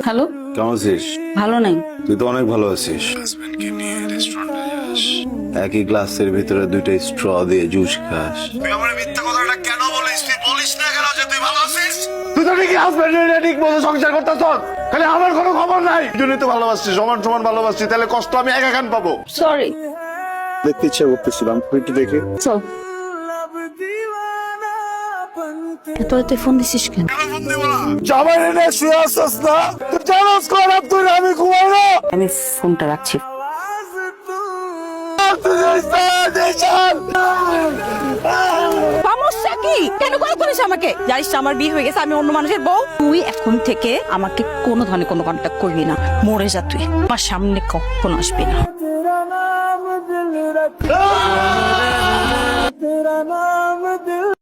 Hello, কেমন আছিস? ভালো নাই। তুই তো অনেক ভালো আছিস। একই গ্লাসের ভিতরে দুইটা স্ট্র দিয়ে জুস খাস। তুই আমার মিথ্যা কথাটা কেন বলিস? তুই বলিস না কেন যে তুই ভালো আছিস? তুই তো ঠিকই হাজবেন্ডের ঠিক মতো সংসার করতেছ, খালি আমার কোনো খবর নাই। দুজনেই তো ভালোবাসছিস, সমান সমান ভালোবাসছিস, তাহলে কষ্ট আমি একা কেন পাবো? সরি। দেখতে ইচ্ছা করতেছিলাম, তুই একটু দেখে। চল। এত ফোন দিছিস কেন? জামাই রে শুয়ে আসছিস না? তুই জানাস কর তুই আমি ঘুমাই না। আমি ফোনটা রাখছি। সমস্যা কি? কেন কল করিস আমাকে? জানিস আমার বিয়ে হয়ে গেছে, আমি অন্য মানুষের বউ। তুই এখন থেকে আমাকে কোনো ধরনের কোনো কন্ট্যাক্ট করবি না। মরে যা তুই, আমার সামনে কখনো আসবি না।